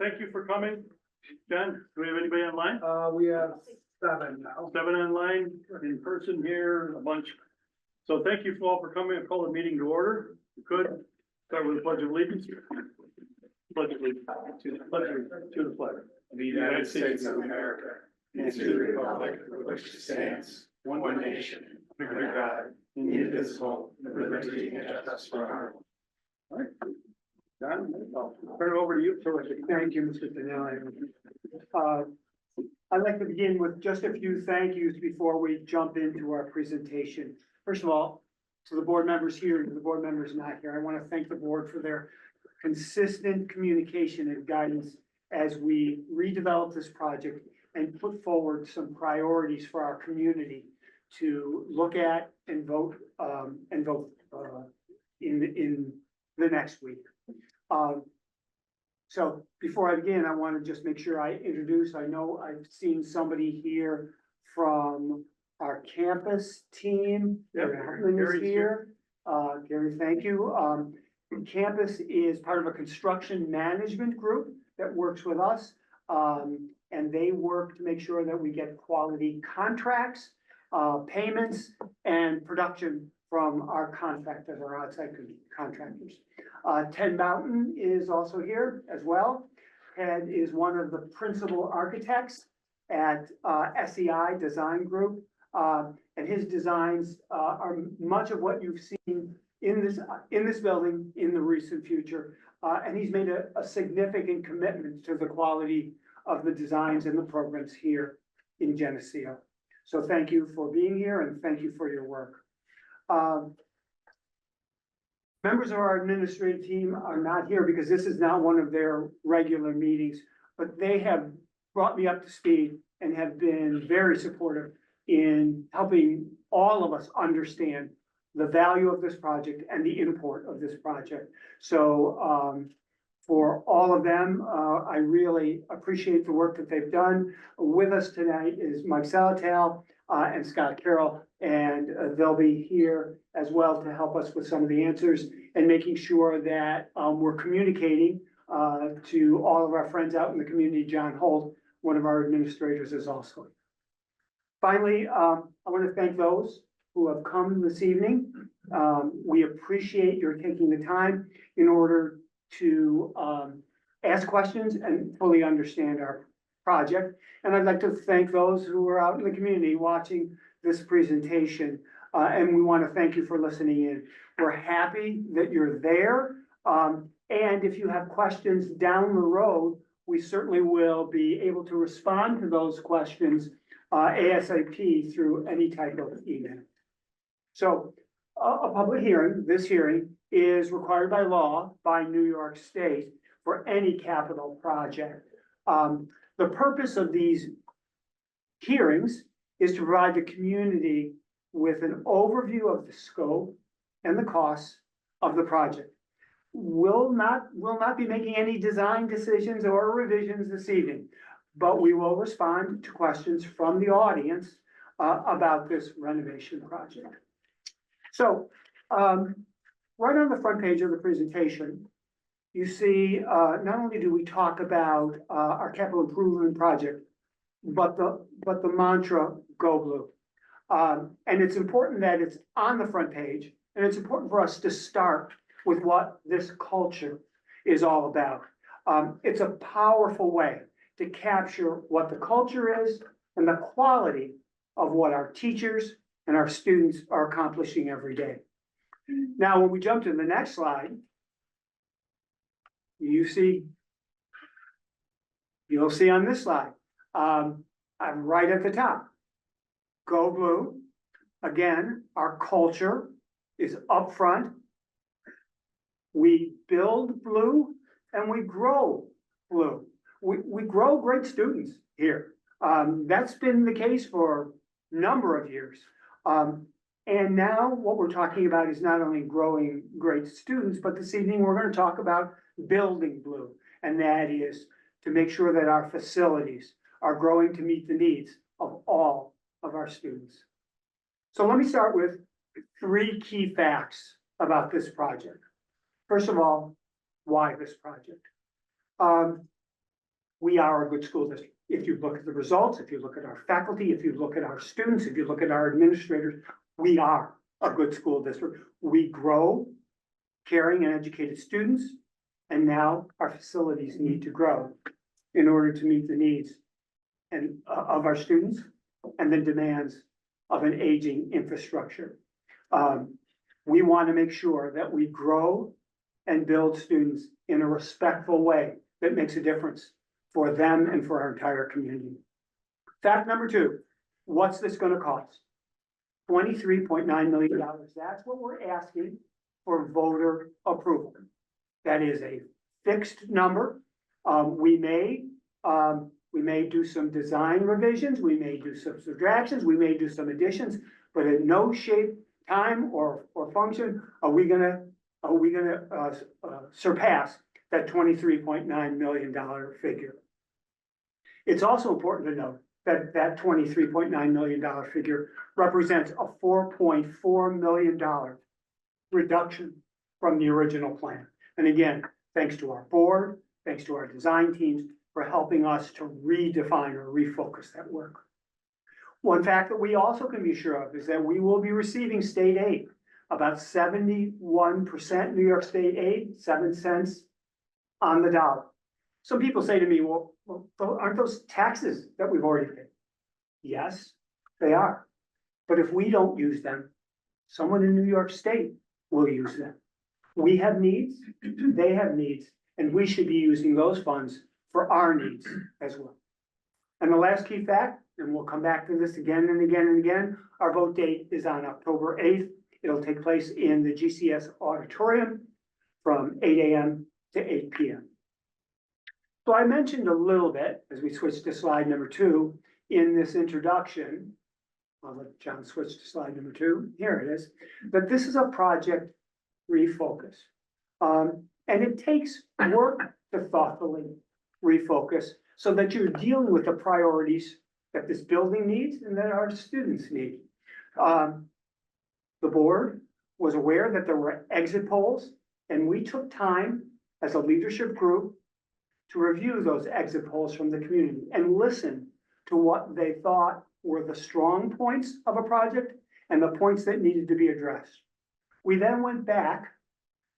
thank you for coming. John, do we have anybody online? We have 7 now. 7 online, in person here, a bunch. So thank you all for coming. I call the meeting to order. You could start with a pledge of allegiance. Pledge of allegiance to the flag of the United States of America, and to the republic for which it stands, one nation, under God, indivisible, with liberty and justice for all. All right. John, I'll turn it over to you. Thank you, Mr. Finelli. I'd like to begin with just a few thank yous before we jump into our presentation. First of all, to the board members here and to the board members not here, I want to thank the board for their consistent communication and guidance as we redevelop this project and put forward some priorities for our community to look at and vote in the next week. So before I begin, I want to just make sure I introduce, I know I've seen somebody here from our campus team. Yep, Gary Hartman is Gary's here. Gary, thank you. Campus is part of a construction management group that works with us. And they work to make sure that we get quality contracts, payments, and production from our contractors, our outside contractors. Ted Mountain is also here as well. Ted is one of the principal architects at SEI Design Group. And his designs are much of what you've seen in this building in the recent future. And he's made a significant commitment to the quality of the designs and the programs here in Geneseo. So thank you for being here and thank you for your work. Members of our administrative team are not here because this is not one of their regular meetings, but they have brought me up to speed and have been very supportive in helping all of us understand the value of this project and the import of this project. So for all of them, I really appreciate the work that they've done. With us tonight is Mike Salatel and Scott Carroll, and they'll be here as well to help us with some of the answers and making sure that we're communicating to all of our friends out in the community. John Holt, one of our administrators, is also. Finally, I want to thank those who have come this evening. We appreciate your taking the time in order to ask questions and fully understand our project. And I'd like to thank those who are out in the community watching this presentation. And we want to thank you for listening in. We're happy that you're there. And if you have questions down the road, we certainly will be able to respond to those questions ASAP through any type of email. So a public hearing, this hearing, is required by law by New York State for any capital project. The purpose of these hearings is to provide the community with an overview of the scope and the costs of the project. We'll not be making any design decisions or revisions this evening, but we will respond to questions from the audience about this renovation project. So, right on the front page of the presentation, you see, not only do we talk about our capital improvement project, but the mantra, Go Blue. And it's important that it's on the front page, and it's important for us to start with what this culture is all about. It's a powerful way to capture what the culture is and the quality of what our teachers and our students are accomplishing every day. Now, when we jump to the next slide, you'll see on this slide, I'm right at the top. Go Blue. Again, our culture is up front. We build blue and we grow blue. We grow great students here. That's been the case for a number of years. And now what we're talking about is not only growing great students, but this evening we're going to talk about building blue. And that is to make sure that our facilities are growing to meet the needs of all of our students. So let me start with 3 key facts about this project. First of all, why this project? we are a good school district. If you look at the results, if you look at our faculty, if you look at our students, if you look at our administrators, we are a good school district. We grow caring and educated students, and now our facilities need to grow in order to meet the needs and of our students and the demands of an aging infrastructure. We want to make sure that we grow and build students in a respectful way that makes a difference for them and for our entire community. Fact number 2, what's this going to cost? $23.9 million. That's what we're asking for voter approval. That is a fixed number. We may do some design revisions, we may do some subtractions, we may do some additions, but in no shape, time, or function are we gonna surpass that $23.9 million figure. It's also important to note that that $23.9 million figure represents a $4.4 million reduction from the original plan. And again, thanks to our board, thanks to our design teams for helping us to redefine or refocus that work. One fact that we also can be sure of is that we will be receiving state aid, about 71% New York State aid, 7 cents on the dollar. Some people say to me, well, aren't those taxes that we've already paid? Yes, they are. But if we don't use them, someone in New York State will use them. We have needs, they have needs, and we should be using those funds for our needs as well. And the last key fact, and we'll come back to this again and again and again, our vote date is on October 8th. It'll take place in the GCS auditorium from 8 a.m. to 8 p.m. So I mentioned a little bit, as we switch to slide number 2, in this introduction, I'll let John switch to slide number 2, here it is, that this is a project refocus. And it takes work to thoughtfully refocus so that you're dealing with the priorities that this building needs and that our students need. The board was aware that there were exit polls, and we took time as a leadership group to review those exit polls from the community and listen to what they thought were the strong points of a project and the points that needed to be addressed. We then went back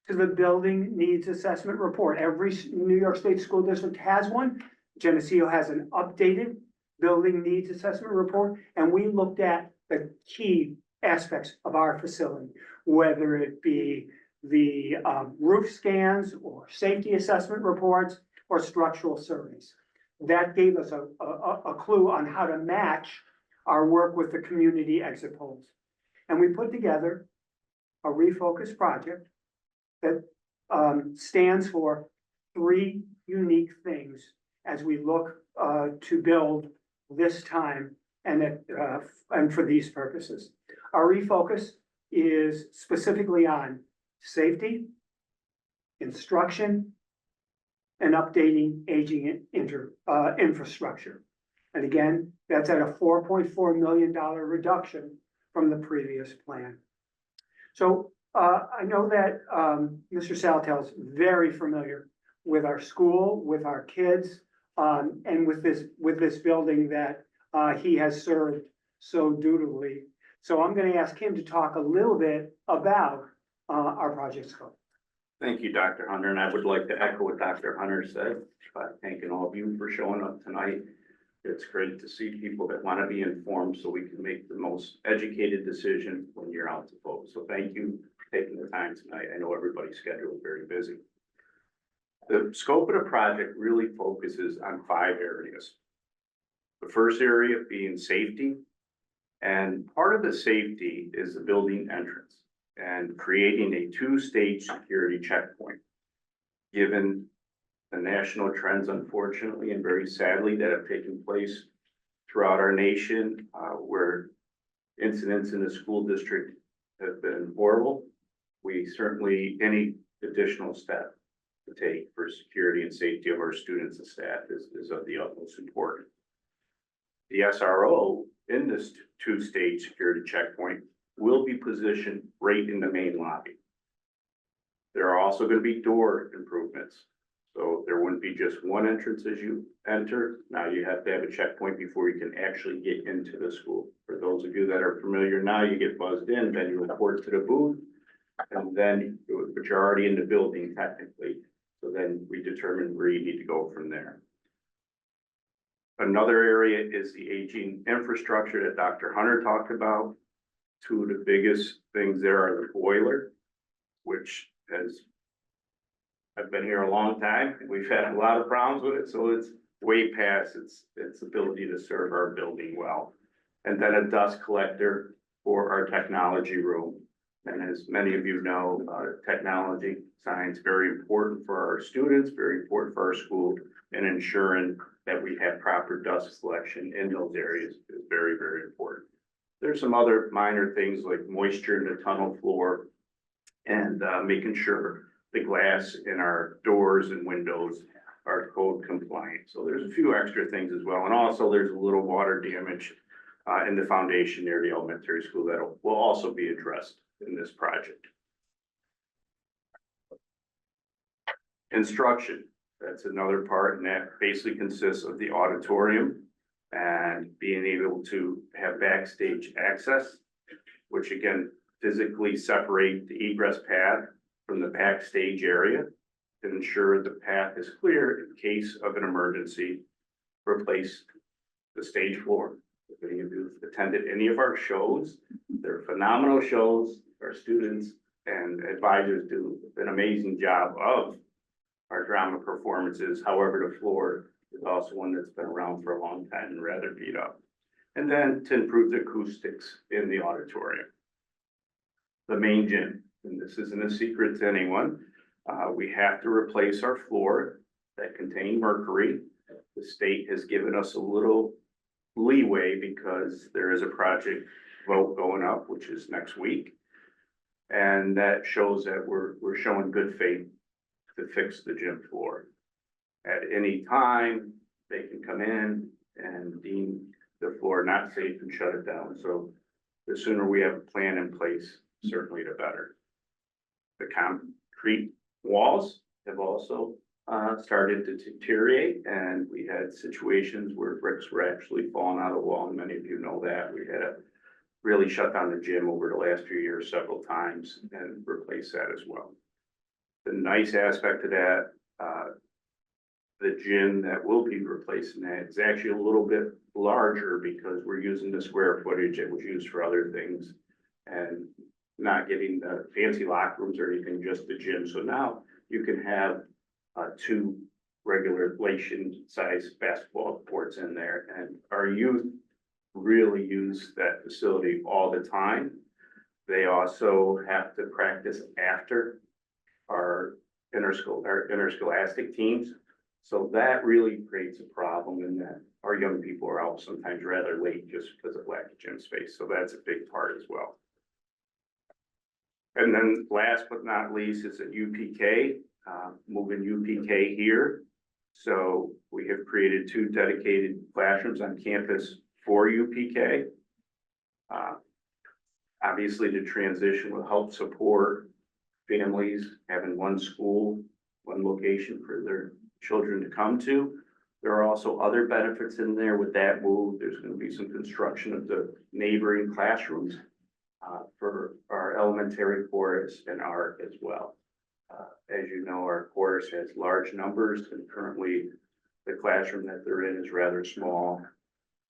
to the building needs assessment report. Every New York State school district has one. Geneseo has an updated building needs assessment report, and we looked at the key aspects of our facility, whether it be the roof scans or safety assessment reports or structural surveys. That gave us a clue on how to match our work with the community exit polls. And we put together a refocus project that stands for 3 unique things as we look to build this time and for these purposes. Our refocus is specifically on safety, instruction, and updating aging infrastructure. And again, that's at a $4.4 million reduction from the previous plan. So I know that Mr. Saltel is very familiar with our school, with our kids, and with this building that he has served so dutifully. So I'm going to ask him to talk a little bit about our project scope. Thank you, Dr. Hunter, and I would like to echo what Dr. Hunter said, thanking all of you for showing up tonight. It's great to see people that want to be informed so we can make the most educated decision when you're out to vote. So thank you for taking the time tonight. I know everybody's schedule is very busy. The scope of the project really focuses on 5 areas. The first area being safety, and part of the safety is the building entrance and creating a 2-stage security checkpoint. Given the national trends, unfortunately, and very sadly, that have taken place throughout our nation, where incidents in the school district have been horrible, we certainly, any additional step to take for security and safety of our students and staff is of the utmost importance. The SRO in this 2-stage security checkpoint will be positioned right in the main lobby. There are also going to be door improvements. So there wouldn't be just one entrance as you enter. Now you have to have a checkpoint before you can actually get into the school. For those of you that are familiar now, you get buzzed in, then you report to the booth. And then, but you're already in the building technically. So then we determine where you need to go from there. Another area is the aging infrastructure that Dr. Hunter talked about. Two of the biggest things there are the boiler, which has, I've been here a long time. We've had a lot of problems with it, so it's way past its ability to serve our building well. And then a dust collector for our technology room. And as many of you know, technology, science, very important for our students, very important for our school, and ensuring that we have proper dust collection in those areas is very, very important. There's some other minor things like moisture in the tunnel floor and making sure the glass in our doors and windows are code compliant. So there's a few extra things as well. And also there's a little water damage in the foundation near the elementary school that will also be addressed in this project. Instruction, that's another part, and that basically consists of the auditorium and being able to have backstage access, which again, physically separate the egress path from the backstage area to ensure the path is clear in case of an emergency. Replace the stage floor. If any of you have attended any of our shows, they're phenomenal shows. Our students and advisors do an amazing job of our drama performances. However, the floor is also one that's been around for a long time and rather beat up. And then to improve the acoustics in the auditorium. The main gym, and this isn't a secret to anyone, we have to replace our floor that contain mercury. The state has given us a little leeway because there is a project vote going up, which is next week. And that shows that we're showing good faith to fix the gym floor. At any time, they can come in and deem the floor not safe and shut it down. So the sooner we have a plan in place, certainly the better. The concrete walls have also started to deteriorate, and we had situations where bricks were actually falling out of the wall. And many of you know that. We had to really shut down the gym over the last few years several times and replace that as well. The nice aspect of that, the gym that will be replacing that is actually a little bit larger because we're using the square footage that was used for other things and not getting the fancy locker rooms or anything, just the gym. So now you can have two regulation size basketball courts in there, and our youth really use that facility all the time. They also have to practice after our interscholastic teams. So that really creates a problem in that our young people are out sometimes rather late just because of lack of gym space. So that's a big part as well. And then last but not least is at UPK, moving UPK here. So we have created 2 dedicated classrooms on campus for UPK. Obviously the transition will help support families having one school, one location for their children to come to. There are also other benefits in there with that move. There's going to be some construction of the neighboring classrooms for our elementary chorus and art as well. As you know, our chorus has large numbers, and currently the classroom that they're in is rather small.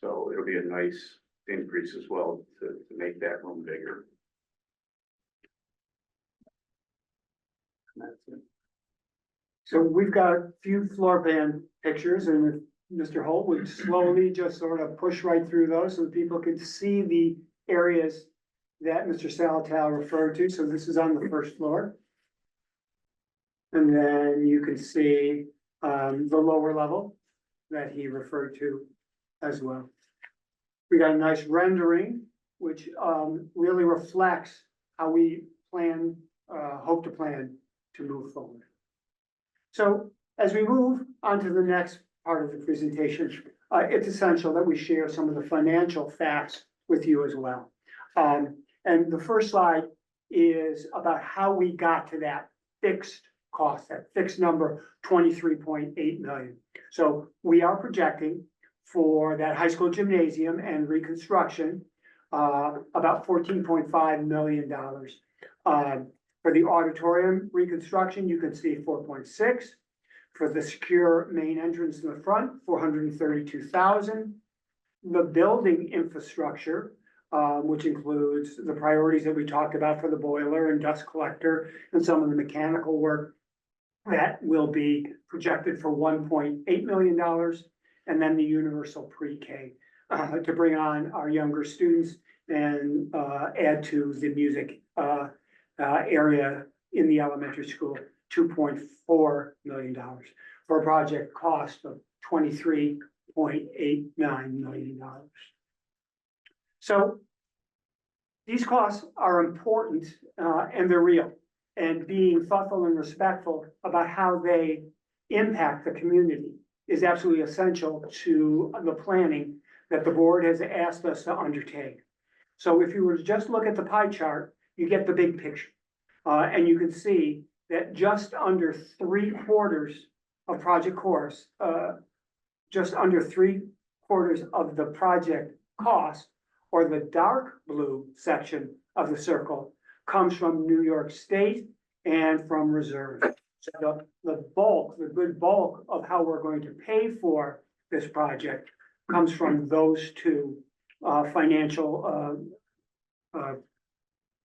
So it'll be a nice increase as well to make that room bigger. And that's it. So we've got a few floor plan pictures, and if Mr. Holt would slowly just sort of push right through those so that people can see the areas that Mr. Salatal referred to. So this is on the first floor. And then you can see the lower level that he referred to as well. We got a nice rendering, which really reflects how we plan, hope to plan to move forward. So as we move on to the next part of the presentation, it's essential that we share some of the financial facts with you as well. And the first slide is about how we got to that fixed cost, that fixed number, 23.8 million. So we are projecting for that high school gymnasium and reconstruction, about $14.5 million. For the auditorium reconstruction, you can see 4.6. For the secure main entrance in the front, 432,000. The building infrastructure, which includes the priorities that we talked about for the boiler and dust collector and some of the mechanical work, that will be projected for $1.8 million. And then the universal pre-K, to bring on our younger students and add to the music area in the elementary school, $2.4 million for a project cost of $23.89 million. So these costs are important and they're real, and being thoughtful and respectful about how they impact the community is absolutely essential to the planning that the board has asked us to undertake. So if you were to just look at the pie chart, you get the big picture. And you can see that just under 3/4 of project course, just under 3/4 of the project cost, or the dark blue section of the circle, comes from New York State and from reserve. So the good bulk of how we're going to pay for this project comes from those two financial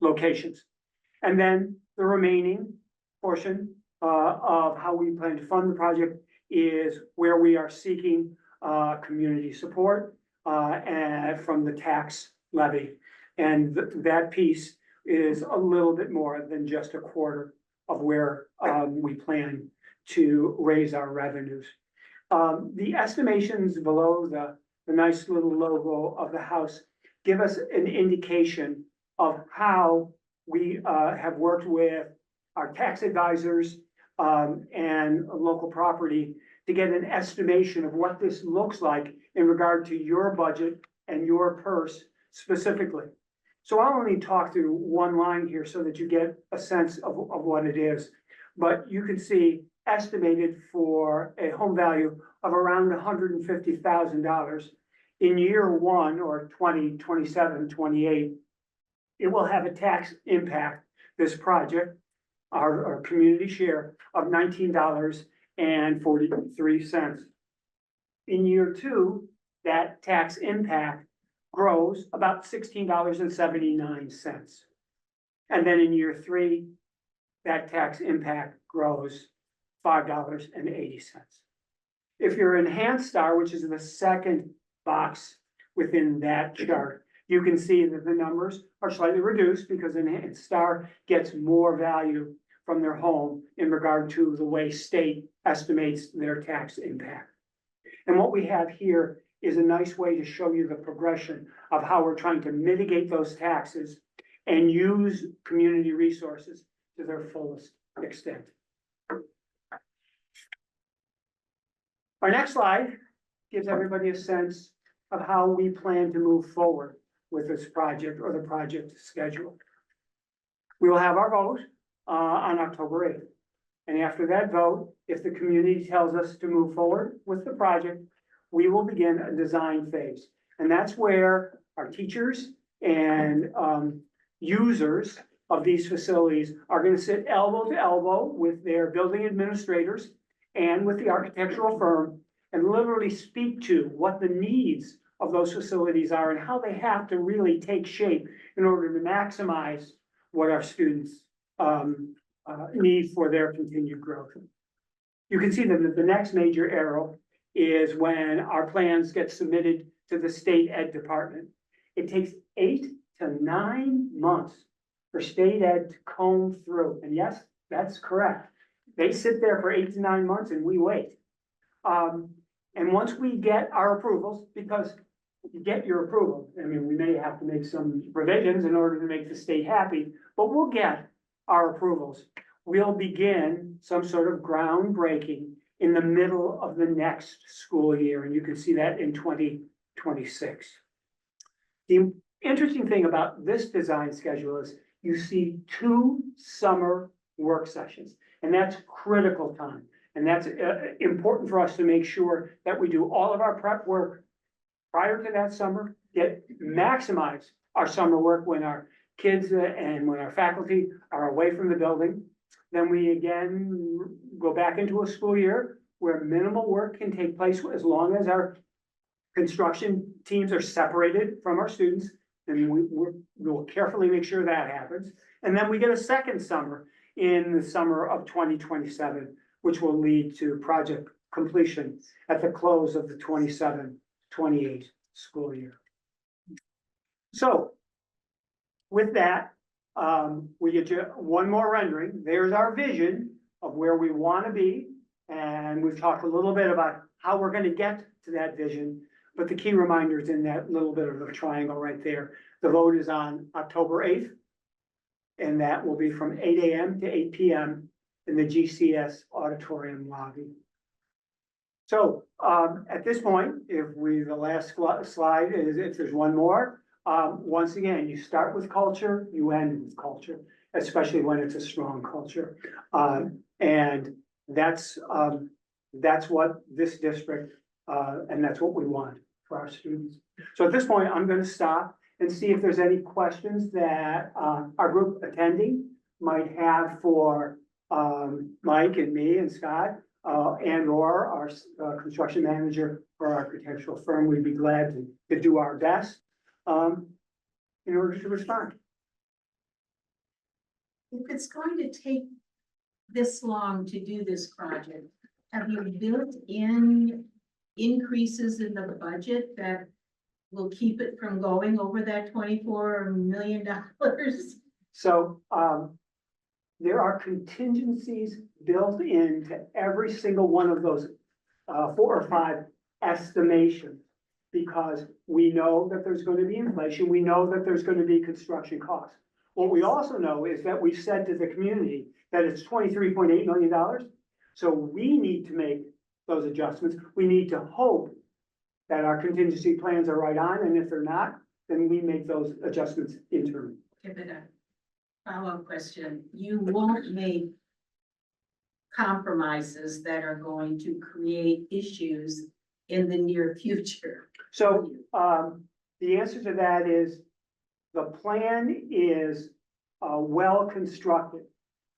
locations. And then the remaining portion of how we plan to fund the project is where we are seeking community support and from the tax levy. And that piece is a little bit more than just 1/4 of where we plan to raise our revenues. The estimations below the nice little logo of the house give us an indication of how we have worked with our tax advisors and local property to get an estimation of what this looks like in regard to your budget and your purse specifically. So I'll only talk through one line here so that you get a sense of what it is. But you can see estimated for a home value of around $150,000 in year one, or 2027, 28. It will have a tax impact, this project, our community share, of $19.43. In year two, that tax impact grows about $16.79. And then in year three, that tax impact grows $5.80. If you're Enhanced Star, which is the second box within that chart, you can see that the numbers are slightly reduced because Enhanced Star gets more value from their home in regard to the way state estimates their tax impact. And what we have here is a nice way to show you the progression of how we're trying to mitigate those taxes and use community resources to their fullest extent. Our next slide gives everybody a sense of how we plan to move forward with this project, or the project schedule. We will have our vote on October 8th. And after that vote, if the community tells us to move forward with the project, we will begin a design phase. And that's where our teachers and users of these facilities are going to sit elbow to elbow with their building administrators and with the architectural firm and literally speak to what the needs of those facilities are and how they have to really take shape in order to maximize what our students need for their continued growth. You can see that the next major arrow is when our plans get submitted to the state ed department. It takes 8 to 9 months for state ed to comb through. And yes, that's correct. They sit there for 8 to 9 months and we wait. And once we get our approvals, because you get your approval, I mean, we may have to make some revisions in order to make the state happy, but we'll get our approvals. We'll begin some sort of groundbreaking in the middle of the next school year, and you can see that in 2026. The interesting thing about this design schedule is you see 2 summer work sessions. And that's critical time. And that's important for us to make sure that we do all of our prep work prior to that summer, maximize our summer work when our kids and when our faculty are away from the building. Then we again go back into a school year where minimal work can take place as long as our construction teams are separated from our students. And we'll carefully make sure that happens. And then we get a second summer in the summer of 2027, which will lead to project completion at the close of the 27-28 school year. So with that, we get you one more rendering. There's our vision of where we want to be. And we've talked a little bit about how we're going to get to that vision. But the key reminder is in that little bit of a triangle right there. The vote is on October 8th. And that will be from 8 a.m. to 8 p.m. in the GCS auditorium lobby. So at this point, the last slide is if there's one more, once again, you start with culture, you end with culture, especially when it's a strong culture. And that's what this district, and that's what we want for our students. So at this point, I'm going to stop and see if there's any questions that our group attending might have for Mike and me and Scott, and or our construction manager for our architectural firm. We'd be glad to do our best in order to respond. If it's going to take this long to do this project, have you built in increases in the budget that will keep it from going over that $24 million? So there are contingencies built into every single one of those 4 or 5 estimations, because we know that there's going to be inflation. We know that there's going to be construction costs. What we also know is that we've said to the community that it's $23.8 million. So we need to make those adjustments. We need to hope that our contingency plans are right on, and if they're not, then we make those adjustments internally. Give it a follow-up question. You won't make compromises that are going to create issues in the near future. So the answer to that is the plan is well constructed,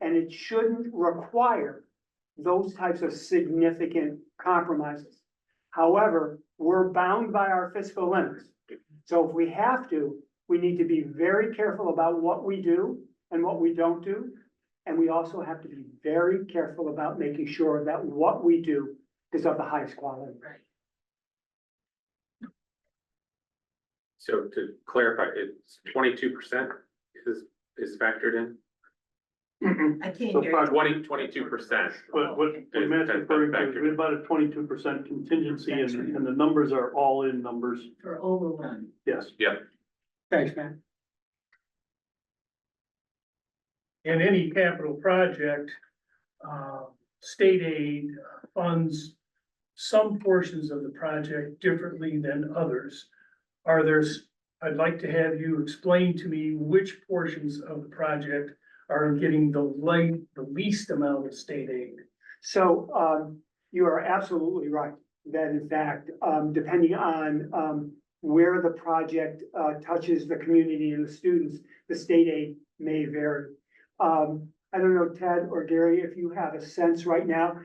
and it shouldn't require those types of significant compromises. However, we're bound by our fiscal limits. So if we have to, we need to be very careful about what we do and what we don't do. And we also have to be very careful about making sure that what we do is of the highest quality. Right. So to clarify, it's 22% is factored in? I can't So hear you. 22%. But what Matt's referring to is we have about a 22% contingency, and the numbers are all in numbers. For overrun. Yes. Thanks, man. In any capital project, state aid funds some portions of the project differently than others. I'd like to have you explain to me which portions of the project are getting the least amount of state aid. So you are absolutely right that in fact, depending on where the project touches the community and the students, the state aid may vary. I don't know, Ted or Gary, if you have a sense right now,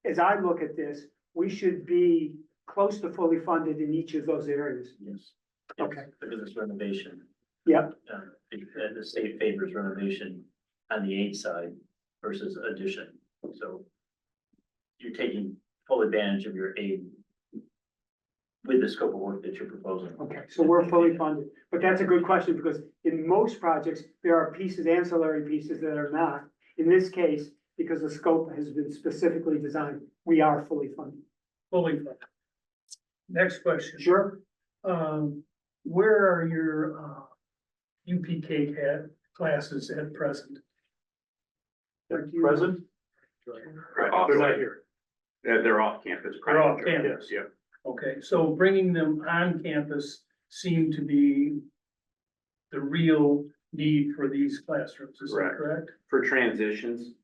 as I look at this, we should be close to fully funded in each of those areas. Yes. Okay. Because it's renovation. Yep. The state favors renovation on the aid side versus addition. So you're taking full advantage of your aid with the scope of work that you're proposing. Okay, so we're fully funded, but that's a good question because in most projects, there are pieces, ancillary pieces that are not. In this case, because the scope has been specifically designed, we are fully funded. Fully funded. Next question. Sure. Where are your UPK classes at present? Present? They're They're not here. They're off campus. They're off private campus. jobs, Yeah. Okay, so bringing them on campus seemed to be the real need for these classrooms, is that Correct. correct? For transitions,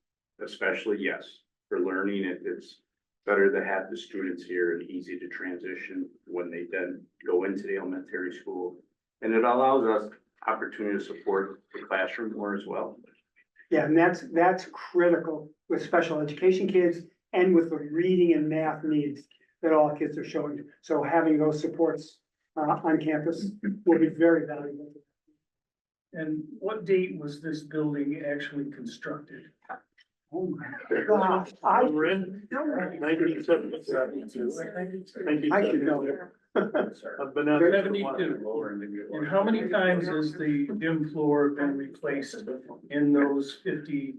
especially, yes, for learning, it's better to have the students here and easy to transition when they then go into the elementary school. And it allows us opportunity to support the classroom more as well. Yeah, and that's critical with special education kids and with the reading and math needs that all kids are showing. So having those supports on campus will be very valuable. And what date was this building actually constructed? Oh my gosh, We're in 1972. I should know. I've been at it for a while. 72. And how many times has the gym floor been replaced in those 50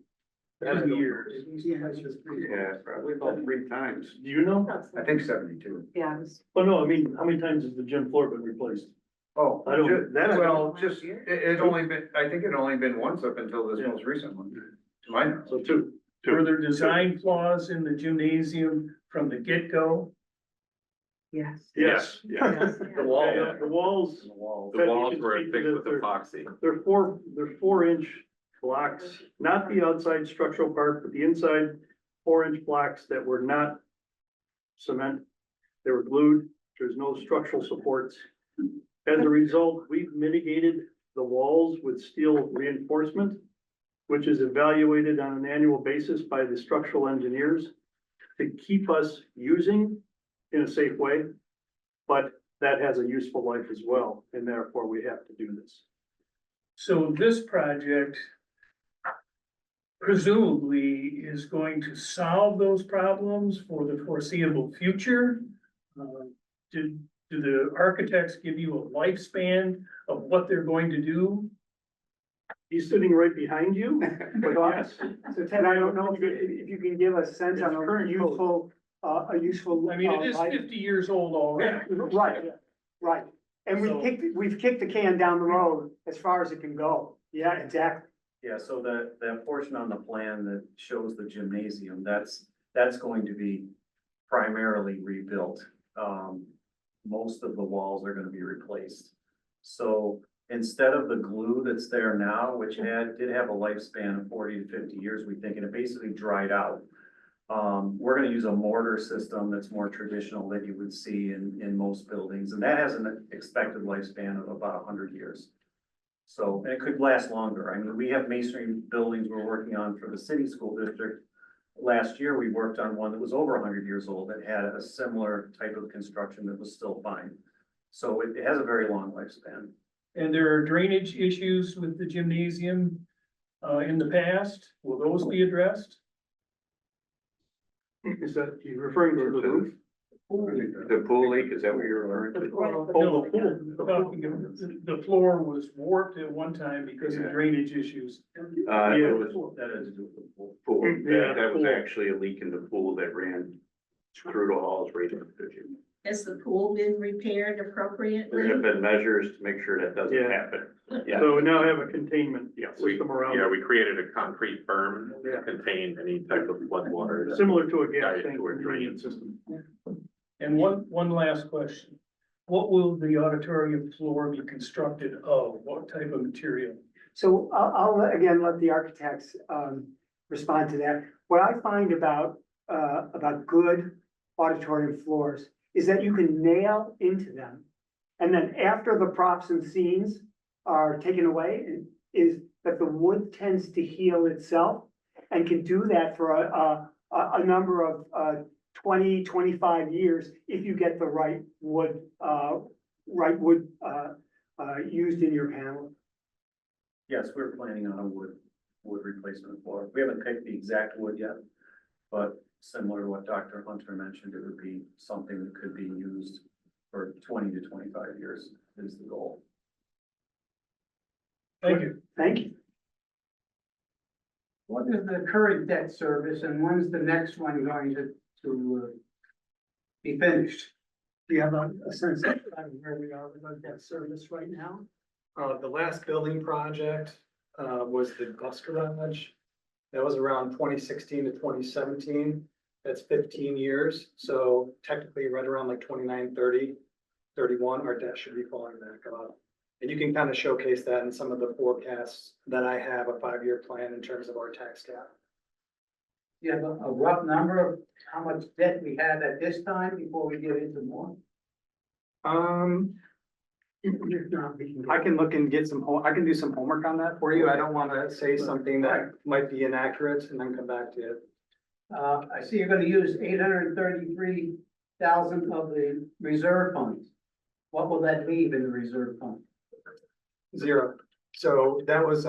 years? Yeah, probably about 3 times. Do you know? I think 72. Yeah. Oh, no, I mean, how many times has the gym floor been replaced? Oh, I don't- that, well, just, it only been, I think it only been once up until this Yeah. most recent one, to my knowledge. So two. Were there design flaws in the gymnasium from the get-go? Yes. Yes, yeah. The wall. Yeah, the walls, The walls were Speak to fixed this, with they're- epoxy. they're 4-inch blocks, not the outside structural part, but the inside 4-inch blocks that were not cement. They were glued. There's no structural supports. As a result, we've mitigated the walls with steel reinforcement, which is evaluated on an annual basis by the structural engineers to keep us using in a safe way. But that has a useful life as well, and therefore we have to do this. So this project presumably is going to solve those problems for the foreseeable future. Do the architects give you a lifespan of what they're going to do? He's sitting right behind you, but yes. So Ted, I don't know if you can give a sense on It's current code. a useful. I mean, it is life. 50 years old already. Right, right. And So- we've kicked the can down the road as far as it can go. Yeah, exactly. Yeah, so that portion on the plan that shows the gymnasium, that's going to be primarily rebuilt. Most of the walls are gonna be replaced. So instead of the glue that's there now, which did have a lifespan of 40 to 50 years, we think, and it basically dried out. We're gonna use a mortar system that's more traditional that you would see in most buildings, and that has an expected lifespan of about 100 years. So, and it could last longer. I mean, we have masonry buildings we're working on for the city school district. Last year, we worked on one that was over 100 years old that had a similar type of construction that was still fine. So it has a very long lifespan. And there are drainage issues with the gymnasium in the past. Will those be addressed? Is that, you referring to the roof? The pool leak, is that what you're referring to? Oh, the pool. The floor was warped at one time because of Yeah. drainage issues. It Yeah. was That has to do with the pool. pool, Yeah, that was pool. actually a leak in the pool that ran through the halls right into the gym. Has the pool been repaired There appropriately? have been measures to make sure that doesn't Yeah. happen. Yeah. So we now have a containment We, system around yeah, it, we created a concrete berm Yeah. to contain any type of flood water. similar to a gas Guide tank to a containment drain. system. And one last question. What will the auditorium floor be constructed of? What type of material? So I'll again let the architects respond to that. What I find about good auditorium floors is that you can nail into them. And then after the props and scenes are taken away, is that the wood tends to heal itself and can do that for a number of 20, 25 years if you get the right wood used in your panel. Yes, we're planning on a wood replacement floor. We haven't picked the exact wood yet. But similar to what Dr. Hunter mentioned, it would be something that could be used for 20 to 25 years is the goal. Thank you. Thank you. What is the current debt service and when's the next one going to be finished? Do you have a sense of where we are with our debt service right now? The last building project, was the bus garage. That was around 2016 to 2017. That's 15 years. So technically right around like 29, 30, 31, our debt should be falling back up. And you can kind of showcase that in some of the forecasts that I have, a 5-year plan in terms of our tax cap. you have a rough number of how much debt we have at this time before we get into more? I can look and get I can do some homework on that for you. I don't wanna say something that might be inaccurate and then come back to you. I see you're gonna use 833,000 of the reserve funds. What will that leave in the reserve fund? 0. So that was,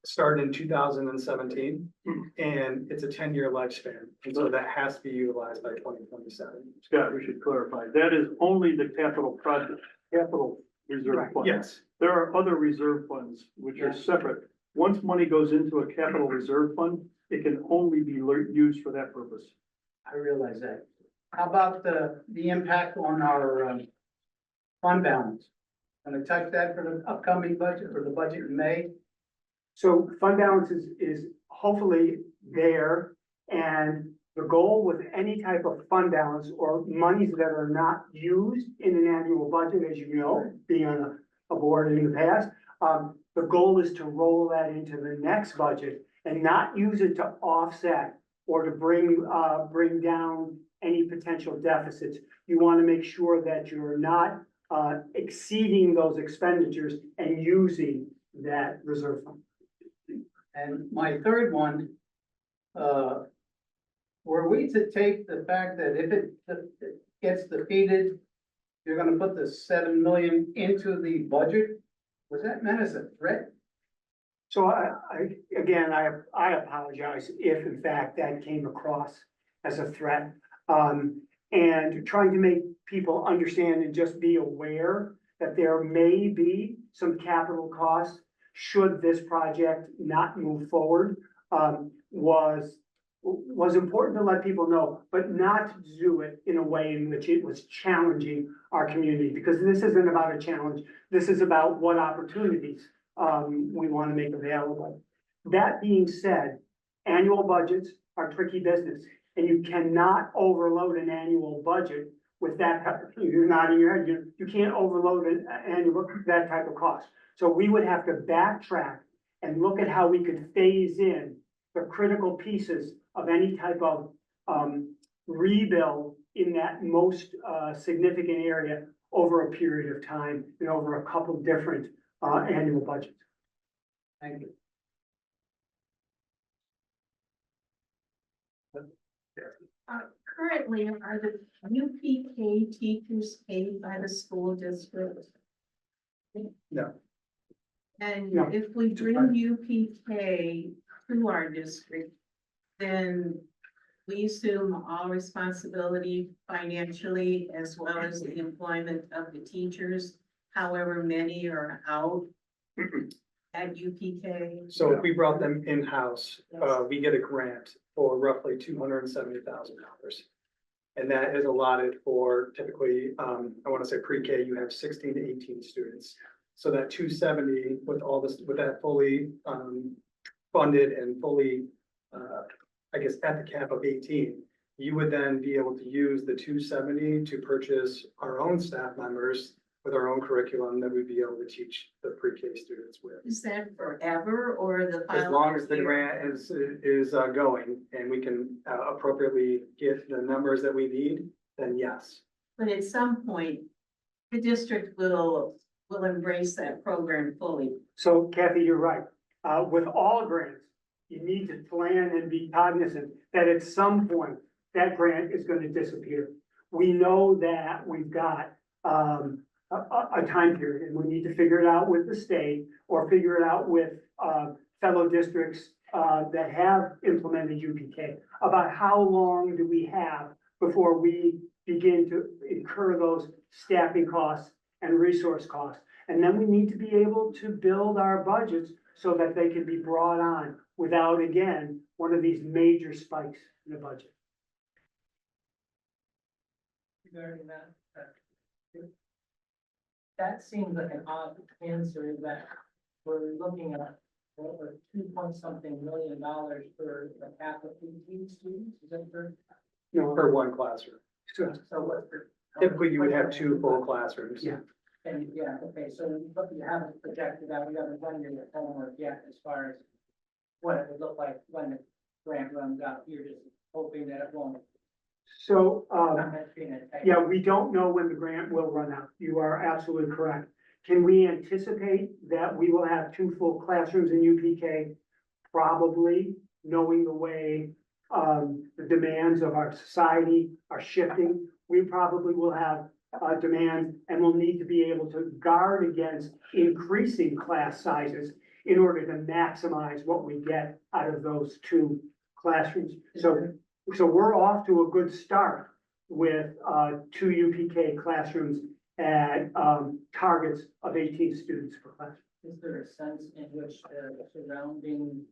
started in 2017 and it's a 10-year lifespan. And so that has to be utilized by 2027. Scott, we should clarify, that is only the capital project, capital reserve fund. Yes, There are other reserve funds which are separate. Once money goes into a capital reserve fund, it can only be used for that purpose. I realize that. How about the impact on our fund balance? Gonna touch that for the upcoming budget, or the budget in May? So fund balance is hopefully there, and the goal with any type of fund balance or monies that are not used in an annual budget, as you know, being on a board in the past, the goal is to roll that into the next budget and not use it to offset or to bring down any potential deficits. You want to make sure that you're not exceeding those expenditures and using that reserve fund. And my third one, were we to take the fact that if it gets defeated, you're gonna put the 7 million into the budget? Was that meant as a threat? So I apologize if in fact that came across as a threat. And trying to make people understand and just be aware that there may be some capital costs should this project not move forward, was important to let people know, but not to do it in a way in which it was challenging our community, because this isn't about a challenge. This is about what opportunities we want to make available. That being said, annual budgets are tricky business, and you cannot overload an annual budget with that. You're nodding your head. You can't overload an annual that type of cost. So we would have to backtrack and look at how we could phase in the critical pieces of any type of rebuild in that most significant area over a period of time and over a couple different annual budgets. Thank you. Currently, are the UPK teachers paid by the school district? No. And No. if we bring UPK to our district, then we assume all responsibility financially as well as the employment of the teachers, however many are out at UPK. so if we brought them in-house, we get a grant for roughly $270,000. And that is allotted for typically, I want to say pre-K, you have 16 to 18 students. So that 270 with all this, with that fully funded and fully, I guess, at the cap of 18, you would then be able to use the 270 to purchase our own staff members with our own curriculum that we'd be able to teach the pre-K students with. Is that forever or the? As long as the year? grant is going and we can appropriately get the numbers that we need, then yes. But at some point, the district will embrace that program fully. So Kathy, you're right. With all grants, you need to plan and be cognizant that at some point that grant is going to disappear. We know that we've got a time period and we need to figure it out with the state or figure it out with fellow districts that have implemented UPK about how long do we have before we begin to incur those staffing costs and resource costs. And then we need to be able to build our budgets so that they can be brought on without, again, one of these major spikes in the budget. Regarding that seems like an odd answer that we're looking at over $2 million for the half of 18 students, is that correct? No, For one classroom. so So what's the? Typically, you would have 2 full classrooms. Yeah. And, yeah, okay, so you haven't projected out, you haven't done your homework yet as far as what it would look like when grant runs out, you're just hoping that it won't, So, not meant being a. yeah, we don't know when the grant will run out. You are absolutely correct. Can we anticipate that we will have 2 full classrooms in UPK? Probably, knowing the way, the demands of our society are shifting. We probably will have, demand and will need to be able to guard against increasing class sizes in order to maximize what we get out of those 2 classrooms. So we're off to a good start with 2 UPK classrooms at targets of 18 students per class. Is there a sense in which the surrounding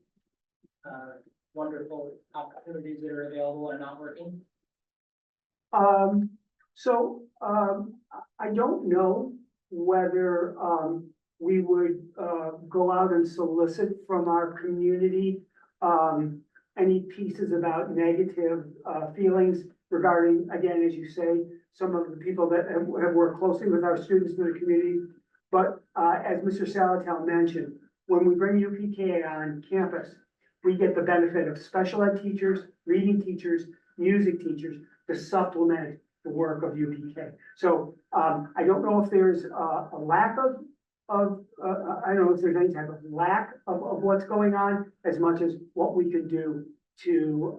wonderful opportunities that are available are not working? I don't know whether we would go out and solicit from our community any pieces about negative feelings regarding, again, as you say, some of the people that have worked closely with our students in the community. But as Mr. Salatel mentioned, when we bring UPK on campus, we get the benefit of special ed teachers, reading teachers, music teachers to supplement the work of UPK. So I don't know if there's a lack of I don't know if there's any type of lack of what's going on as much as what we can do to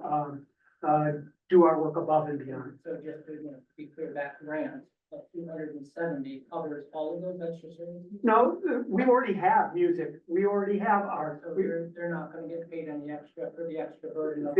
do our work above and beyond. So just to, be clear, that grant of 270 covers all of those extra services? No, we already have music. We already have art. So they're not gonna get paid any extra for the extra burden of.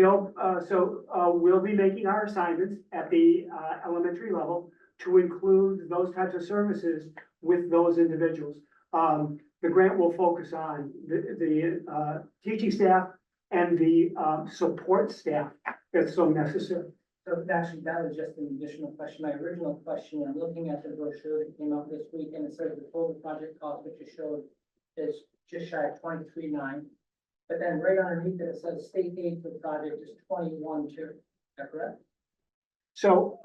We'll be making our assignments at the elementary level to include those types of services with those individuals. The grant will focus on the teaching staff and the support staff that's so necessary. So actually, that was just an additional question. My original question, I'm looking at the brochure that came out this week, and it says the total project cost, which you showed, is just shy of 23.9. But then right underneath it, it says state aid for the project is 21.2. Is that correct? So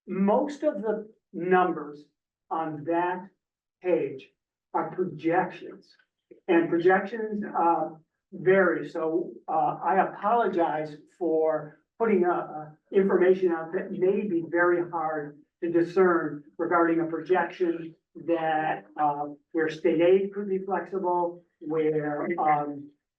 most of the numbers on that page are projections. And projections vary. So I apologize for putting information out that may be very hard to discern regarding a projection that where state aid could be flexible, where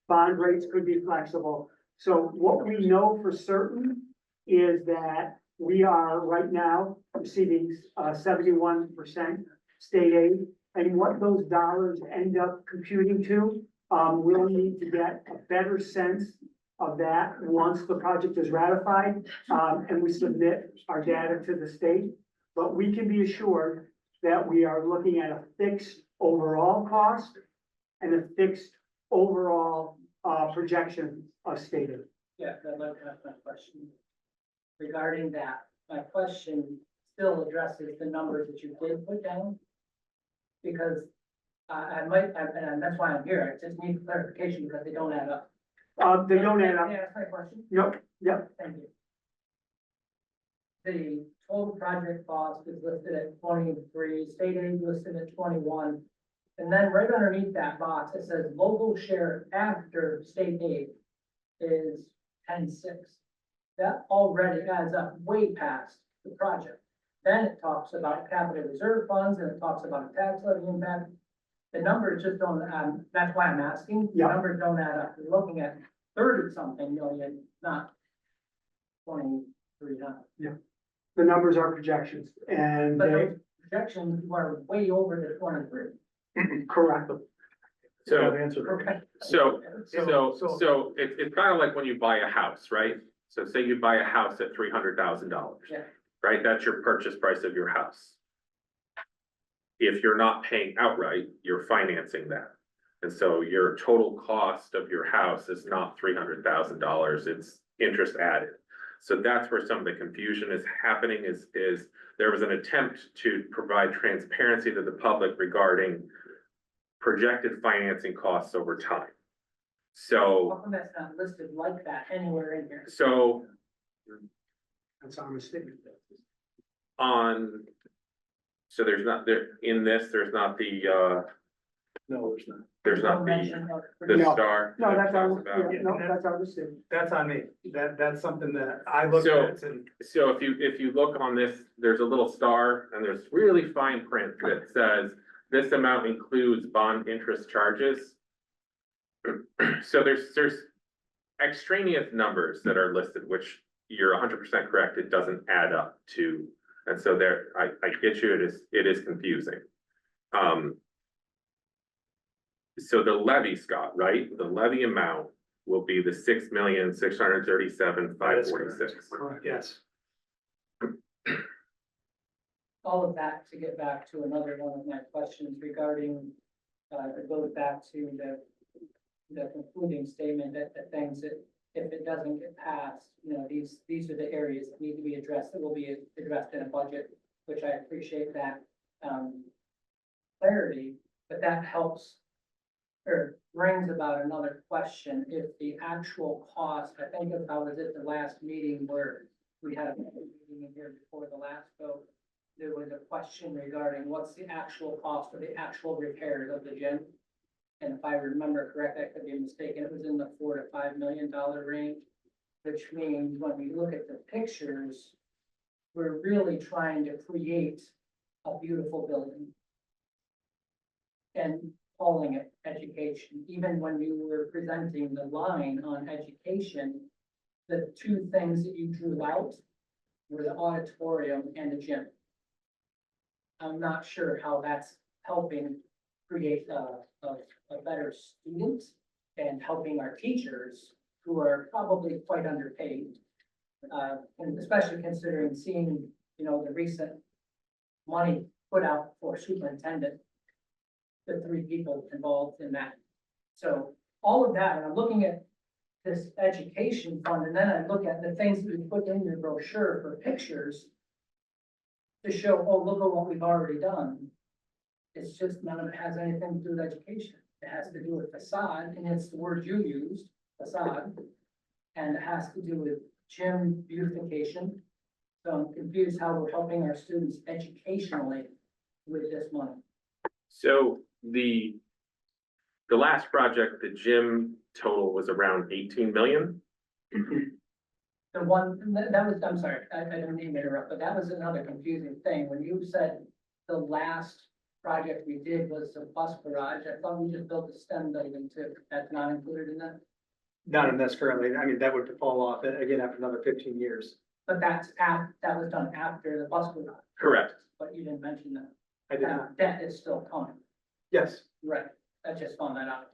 bond rates could be flexible. So what we know for certain is that we are right now receiving 71% state aid, and what those dollars end up computing to, we'll need to get a better sense of that once the project is ratified, and we submit our data to the state. But we can be assured that we are looking at a fixed overall cost and a fixed overall projection of state aid. Yeah, I'd like to ask my question regarding that. My question still addresses the numbers that you did put down. Because and that's why I'm here. I just need clarification because they don't add up. They don't add up. Can I ask my question? Yep. Thank you. The total project cost is listed at 23, state aid listed at 21. And then right underneath that box, it says local share after state aid is 10.6. That already adds up way past the project. Then it talks about capital reserve funds and it talks about tax levy impact. The numbers just don't, that's why I'm asking. The Yeah. numbers don't add up. You're looking at 30-something million, not 23. The numbers are projections and But they, those projections are way over the 23. correct. So, Okay. so it's kind of like when you buy a house, right? So say you buy a house at $300,000. Yeah. Right? That's your purchase price of your house. If you're not paying outright, you're financing that. And so your total cost of your house is not $300,000, it's interest added. So that's where some of the confusion is happening is there was an attempt to provide transparency to the public regarding projected financing costs over time. So, How come that's not listed like that anywhere in here? so That's our mistake. on, so there's not, there, in this, there's not the No, there's not. There's not the No. star. No, that's that our, talks about- yeah, no, that's our decision. That's on me. That's something that I looked So- at and So if you look on this, there's a little star and there's really fine print that says this amount includes bond interest charges. So there's extraneous numbers that are listed, which you're 100% correct, it doesn't add up to. And so there, I get you, it is confusing. So the levy, Scott, right? The levy amount will be the 6,637,546. correct, yes. All of that to get back to another one of my questions regarding, it goes back to the concluding statement that the things that, if it doesn't get passed, you know, these are the areas that need to be addressed, that will be addressed in a budget, which I appreciate that, clarity, but that helps or brings about another question. If the actual cost, I think if I was at the last meeting where we had a meeting in here before the last vote, there was a question regarding what's the actual cost of the actual repairs of the gym? And if I remember correctly, I could be mistaken, it was in the $4 to $5 million range, which means when we look at the pictures, we're really trying to create a beautiful building and calling it education. Even when you were presenting the line on education, the two things that you drew out were the auditorium and the gym. I'm not sure how that's helping create a better student and helping our teachers who are probably quite underpaid. And especially considering seeing, you know, the recent money put out for superintendent, the 3 people involved in that. So all of that, and I'm looking at this education fund, and then I look at the things that we put in your brochure for pictures to show, oh, look at what we've already done. It's just none of it has anything to do with education. It has to do with facade, and it's the word you used, facade. And it has to do with gym beautification. So I'm confused how we're helping our students educationally with this money. So the last project, the gym total was around 18 million. The one, that was, I'm sorry, I didn't mean to interrupt, but that was another confusing thing. When you said the last project we did was a bus garage, I thought we just built a STEM building too. That's not included in that? Not in this currently. I mean, that would fall off again after another 15 years. But that was done after the bus garage. Correct. But you didn't mention that. I did not. That is still coming. Yes, Right. I just found that out.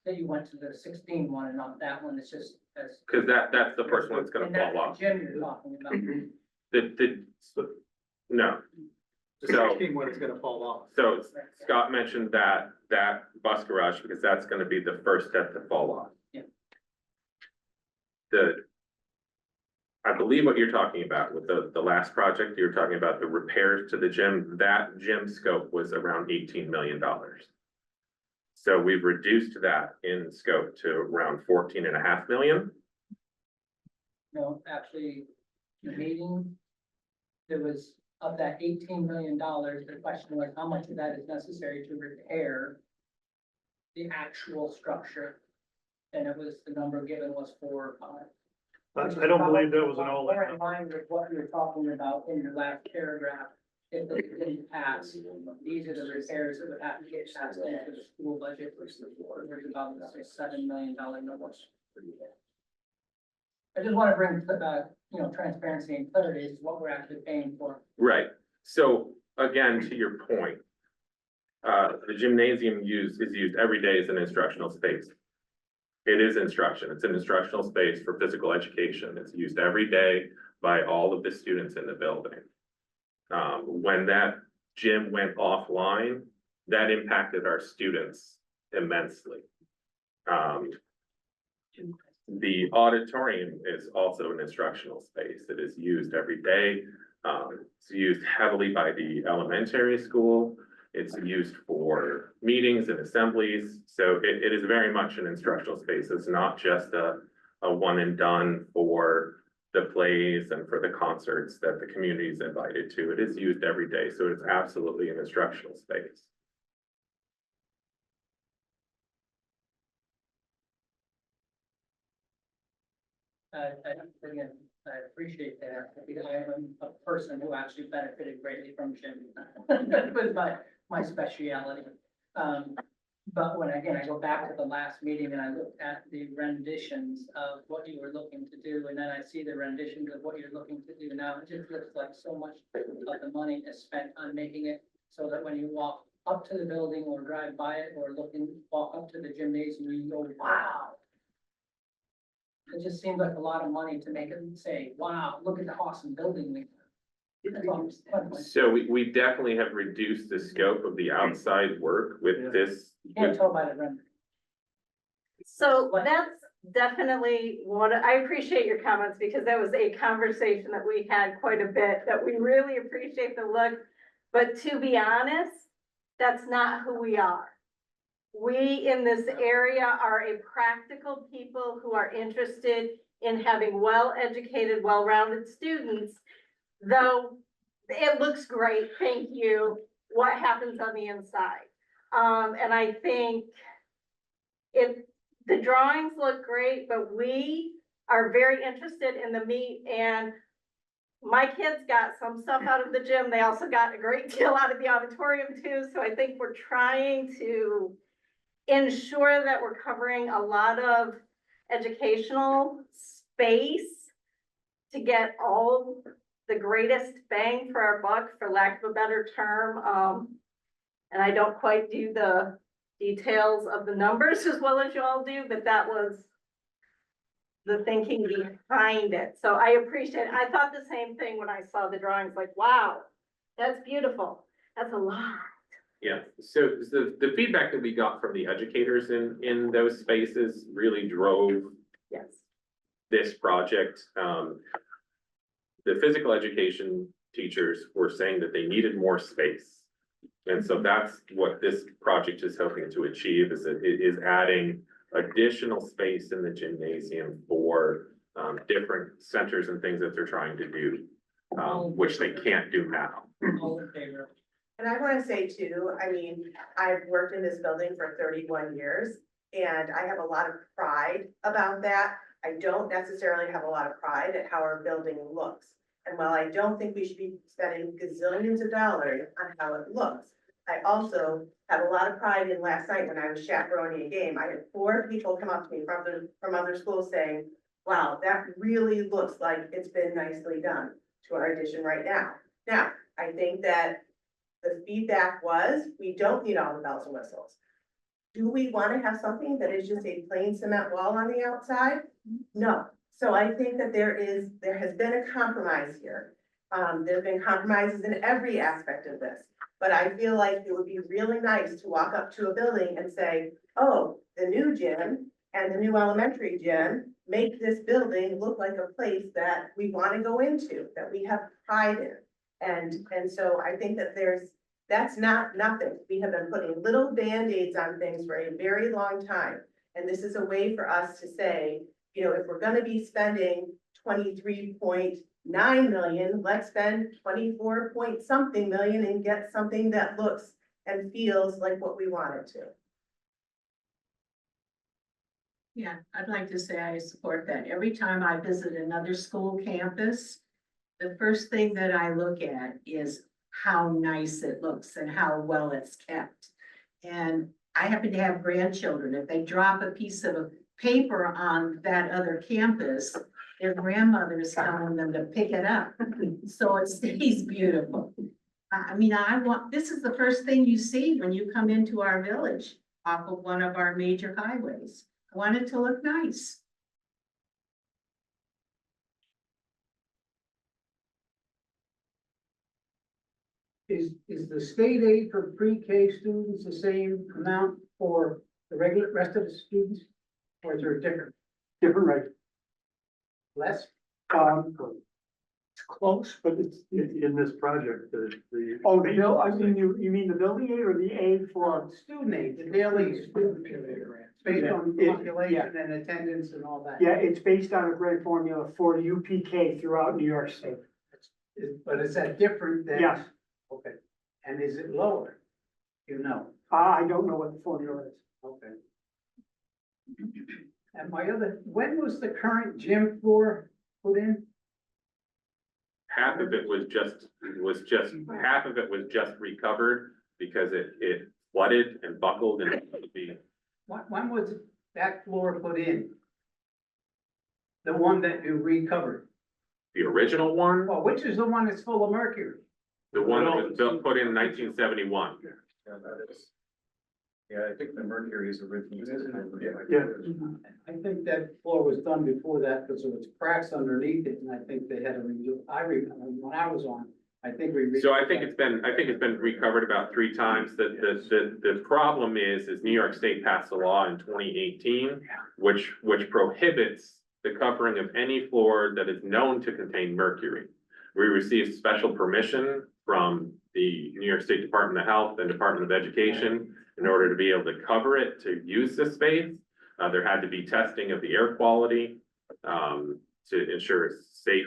That you went to the 16 one and not that one. It's just, that's. Because that's the first one that's gonna And that's fall the off. gym you're talking about. No. the So- 16 one is gonna fall off. So Scott mentioned that bus garage, because that's gonna be the first step to fall off. Yeah. I believe what you're talking about with the last project, you're talking about the repairs to the gym, that gym scope was around $18 million. So we've reduced that in scope to around 14.5 million. No, actually, the meeting, there was, of that $18 million, the question was, how much of that is necessary to repair the actual structure? And it was, the number given was 4 or 5. I don't believe that was an all. Bear in mind with what you're talking about in your last paragraph, if it didn't pass, these are the repairs that would have to get passed into the school budget. There's about $7 million numbers. I just want to bring, transparency and clarity is what we're actually paying for. Right, so again, to your point. The gymnasium is used every day as an instructional space. It is instruction, it's an instructional space for physical education, it's used every day by all of the students in the building. When that gym went offline, that impacted our students immensely. The auditorium is also an instructional space. It is used every day. It's used heavily by the elementary school. It's used for meetings and assemblies. So it is very much an instructional space. It's not just a one and done for the plays and for the concerts that the community is invited to. It is used every day. So it's absolutely an instructional space. Again, I appreciate that, because I am a person who actually benefited greatly from gym. That was my speciality. But when, again, I go back to the last meeting and I look at the renditions of what you were looking to do, and then I see the renditions of what you're looking to do now, it just looks like so much of the money is spent on making it so that when you walk up to the building or drive by it or walk up to the gymnasium, you go, wow. It just seems like a lot of money to make it say, wow, look at the awesome building we have. That's all I'm saying. So we definitely have reduced the scope of the outside work with this. You can't tell by the render. So that's definitely one, I appreciate your comments because that was a conversation that we had quite a bit, that we really appreciate the look. But to be honest, that's not who we are. We in this area are a practical people who are interested in having well-educated, well-rounded students. Though it looks great, thank you, what happens on the inside. And I think the drawings look great, but we are very interested in the meat, and my kids got some stuff out of the gym. They also got a great deal out of the auditorium too. So I think we're trying to ensure that we're covering a lot of educational space to get all the greatest bang for our buck, for lack of a better term. And I don't quite do the details of the numbers as well as you all do, but that was the thinking behind it. So I appreciate it. I thought the same thing when I saw the drawings, like, wow, that's beautiful. That's a lot. Yeah, so the feedback that we got from the educators in those spaces really drove Yes. this project. The physical education teachers were saying that they needed more space. And so that's what this project is hoping to achieve, is that it is adding additional space in the gymnasium for different centers and things that they're trying to do, which they can't do now. All in favor? And I want to say too, I mean, I've worked in this building for 31 years and I have a lot of pride about that. I don't necessarily have a lot of pride at how our building looks. And while I don't think we should be spending gazillions of dollars on how it looks, I also have a lot of pride in last night when I was chaperoning a game. I had 4 people come up to me from other schools saying, wow, that really looks like it's been nicely done to our addition right now. Now, I think that the feedback was, we don't need all the bells and whistles. Do we want to have something that is just a plain cement wall on the outside? No. So I think that there has been a compromise here. There've been compromises in every aspect of this, but I feel like it would be really nice to walk up to a building and say, oh, the new gym and the new elementary gym make this building look like a place that we want to go into, that we have pride in. And so I think that that's not nothing. We have been putting little Band-Aids on things for a very long time. And this is a way for us to say, you know, if we're gonna be spending 23.9 million, let's spend 24 point something million and get something that looks and feels like what we want it to. Yeah, I'd like to say I support that. Every time I visit another school campus, the first thing that I look at is how nice it looks and how well it's kept. And I happen to have grandchildren. If they drop a piece of paper on that other campus, their grandmother is telling them to pick it up. So it stays beautiful. I mean, this is the first thing you see when you come into our village off of one of our major highways. I want it to look nice. Is the state aid for pre-K students the same amount for the regular rest of the students? Or is there a Different rate. less? It's close, but it's, In this project, oh, the bill, I mean, you mean the building aid or the aid for? Student aid, the daily student aid grant, based on Yeah. population and attendance and all that. Yeah, it's based on a grant formula for UPK throughout New York State. But is that different than? Yes, Okay, and is it lower? You know, I don't know what the formula is. okay. And my other, when was the current gym floor put in? Half of it was just recovered because it flooded and buckled and it would be, When was that floor put in? The one that you recovered? the original one, Well, which is the one that's full of mercury? the one that was built, put in 1971. Yeah, that is. Yeah, I think the mercury is originally. Yeah. I think that floor was done before that because there was cracks underneath it and I think they had to redo. I remember when I was on, I think we. So I think it's been recovered about 3 times. The problem is New York State passed a law in 2018, which prohibits the covering of any floor that is known to contain mercury. We received special permission from the New York State Department of Health and Department of Education in order to be able to cover it, to use this space. There had to be testing of the air quality, to ensure a safe,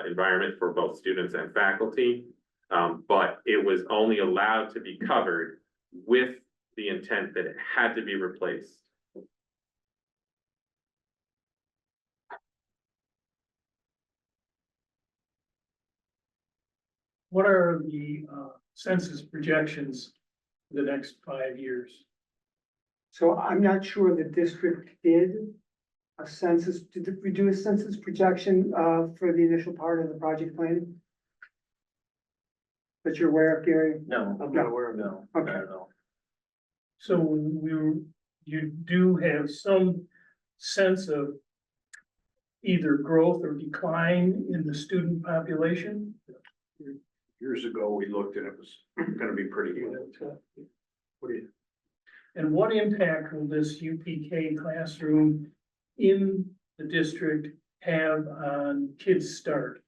environment for both students and faculty. But it was only allowed to be covered with the intent that it had to be replaced. What are the census projections for the next 5 years? So I'm not sure the district did a census, did we do a census projection, for the initial part of the project planning? That you're aware of, Gary? No, I'm not aware of no, Okay. not at all. So you do have some sense of either growth or decline in the student population? Years ago, we looked and it was gonna be pretty good. What do you? And what impact will this UPK classroom in the district have on kids' start?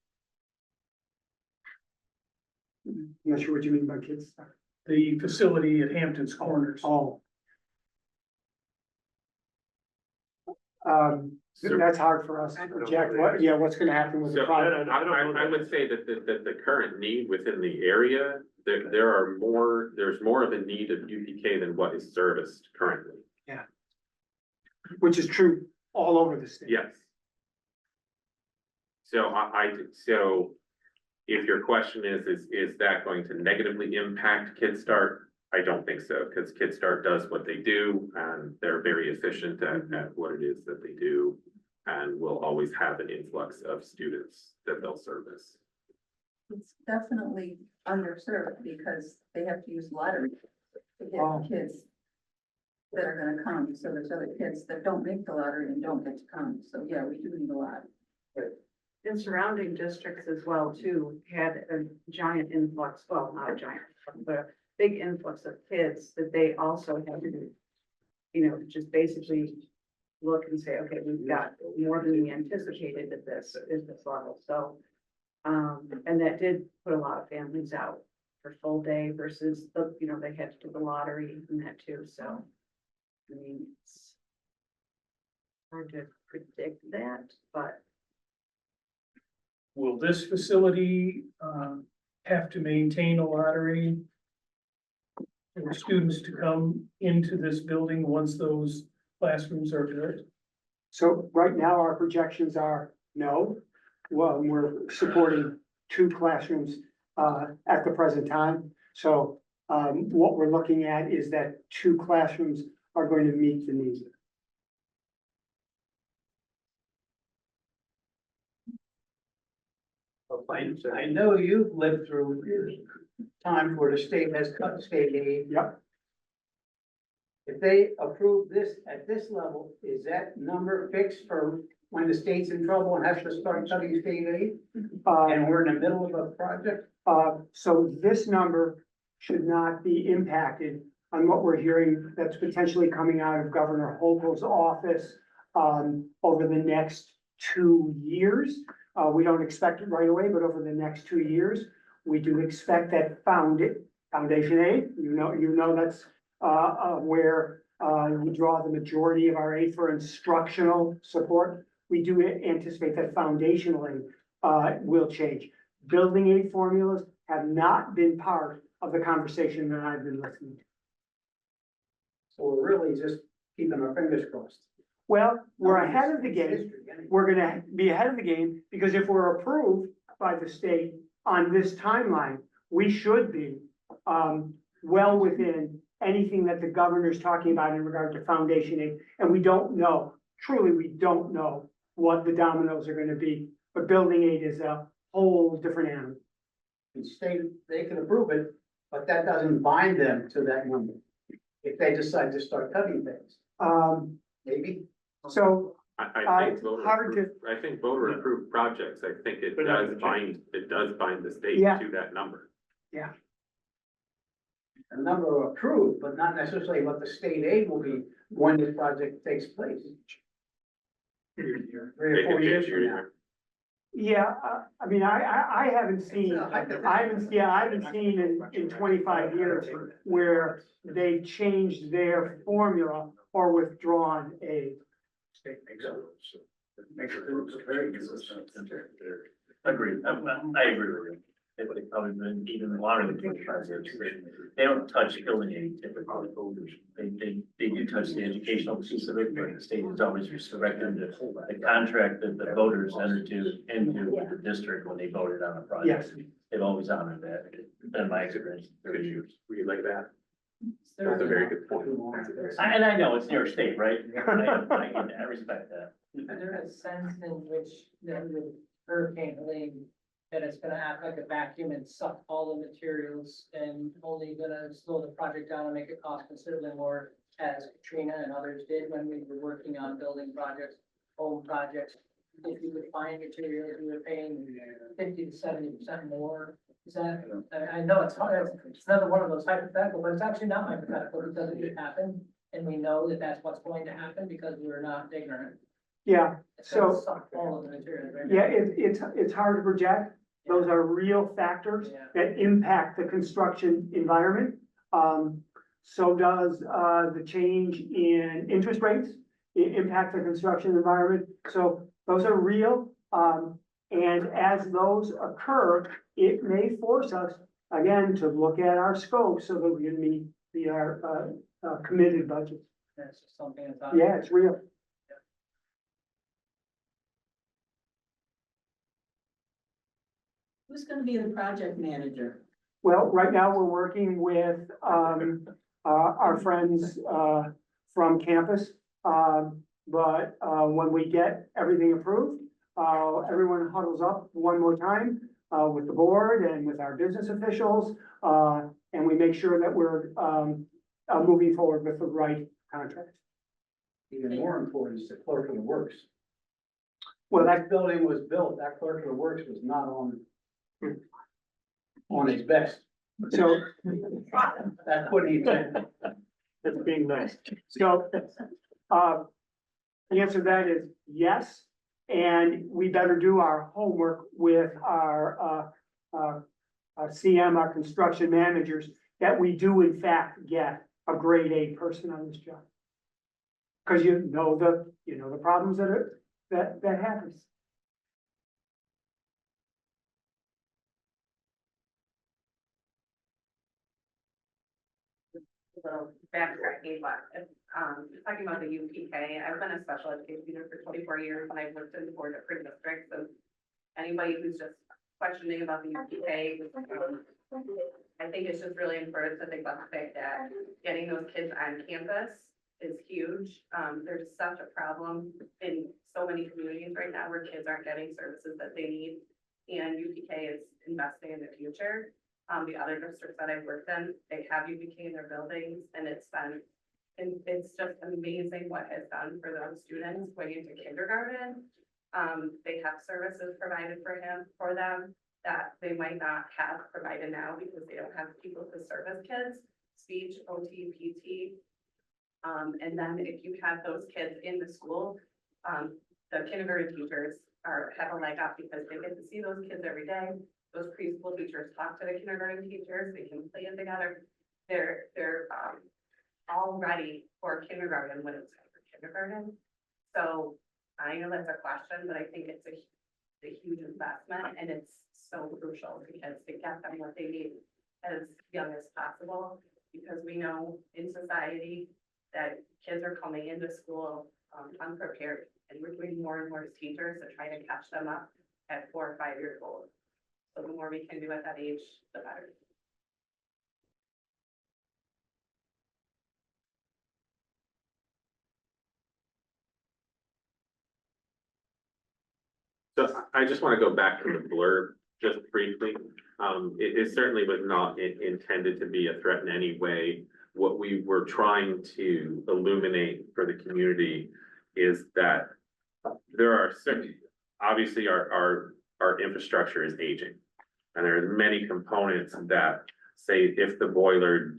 I'm not sure what you mean by kids. The facility at Hampton's Corners. Oh. That's hard for us to project, what's gonna happen with the So project. I would say that the current need within the area, there's more of a need of UPK than what is serviced currently. Which is true all over the state. Yes. So so if your question is that going to negatively impact Kids Start? I don't think so, because Kids Start does what they do and they're very efficient at what it is that they do. And will always have an influx of students that they'll service. It's definitely underserved because they have to use lottery to Oh. get kids that are gonna come, so there's other kids that don't make the lottery and don't get to come, so yeah, we do need a lot. And surrounding districts as well too had a giant influx, well, not a giant, but a big influx of kids that they also had to, just basically look and say, okay, we've got more than we anticipated at this level, so. And that did put a lot of families out for full day versus they had to do the lottery and that too, so. I mean, it's hard to predict that, but Will this facility have to maintain a lottery for students to come into this building once those classrooms are built? So right now, our projections are no. Well, we're supporting 2 classrooms at the present time. So what we're looking at is that 2 classrooms are going to meet the need. I know you've lived through times where the state has cut state aid. Yep. If they approve this at this level, is that number fixed for when the state's in trouble and has to start cutting state aid? And we're in the middle of a project? So this number should not be impacted on what we're hearing that's potentially coming out of Governor Hochul's office over the next 2 years. We don't expect it right away, but over the next 2 years, we do expect that foundation aid, you know, that's where we draw the majority of our aid for instructional support. We do anticipate that foundational aid will change. Building aid formulas have not been part of the conversation that I've been listening to. So we're really just keeping our fingers crossed. Well, we're ahead of the game. We're gonna be ahead of the game, because if we're approved by the state on this timeline, we should be, well within anything that the governor's talking about in regard to foundation aid, and we don't know, truly, we don't know what the dominoes are gonna be, but building aid is a whole different animal. The state, they can approve it, but that doesn't bind them to that number. If they decide to start cutting things, maybe. So, I think hard to- I think voter approved projects, I think it But not does the bind the state Yeah. to that number. A number are approved, but not necessarily what the state aid will be when this project takes place. 3 or 4 years from now. yeah, I mean, I haven't seen, I haven't seen in 25 years where they changed their formula or withdrawn aid. Agreed, I agree with you. It's probably been even longer than 25 years. They don't touch building aid typically. They do touch the educational specific, but the state is always restricted to the contract that the voters entered into with the district when they voted on a project. Yes. They've always honored that, in my experience. Would you like that? That's a very good point. And I know it's New York State, right? I respect that. Is there a sense in which then with Hurricane Helene, that it's gonna act like a vacuum and suck all the materials and only gonna slow the project down and make it cost considerably more, as Katrina and others did when we were working on building projects, home projects? If you could find materials, you were paying 50 to 70% more. Is that, I know it's hard, it's another one of those hypothetical, but it's actually not hypothetical, because it did happen. And we know that that's what's going to happen because we're not ignorant. Yeah, It's gonna so, suck all of the materials right now. yeah, it's hard to project. Those are real factors Yeah. that impact the construction environment. So does, the change in interest rates impact the construction environment. So those are real. And as those occur, it may force us, again, to look at our scope so that we can meet our, committed budget. That's just something that's. Yeah, it's real. Who's gonna be the project manager? Well, right now, we're working with, our friends, from campus. But, when we get everything approved, everyone huddles up one more time, with the board and with our business officials. And we make sure that we're, moving forward with the right contract. Even more important is the clerk of the works. Well, When that, that building was built, that clerk of the works was not on his best. so, That's what he said. That's being nice. so, the answer to that is yes. And we better do our homework with our CM, our construction managers, that we do in fact get a grade A person on this job. Cause you know the problems that happens. Little backtracking, but, talking about the UPK, I've been a special education teacher for 24 years, and I've worked in 4 different districts, and anybody who's just questioning about the UPK, I think it's just really important to think about the fact that getting those kids on campus is huge. There's such a problem in so many communities right now where kids aren't getting services that they need, and UPK is investing in the future. The other districts that I've worked in, they have UPK in their buildings, and it's just amazing what it's done for those students going into kindergarten. They have services provided for them that they might not have provided now because they don't have people to service kids, speech, OT, PT. And then if you have those kids in the school, the kindergarten teachers have a leg up because they get to see those kids every day. Those preschool teachers talk to the kindergarten teachers, they can play it together. They're all ready for kindergarten when it's time for kindergarten. So I know that's a question, but I think it's a huge investment, and it's so crucial because to get them what they need as young as possible, because we know in society that kids are coming into school unprepared. And we're doing more and more as teachers to try to catch them up at 4 or 5 years old. So the more we can do at that age, the better. So I just want to go back to the blurb just briefly. It certainly was not intended to be a threat in any way. What we were trying to illuminate for the community is that there are certain, obviously our infrastructure is aging. And there are many components that say if the boiler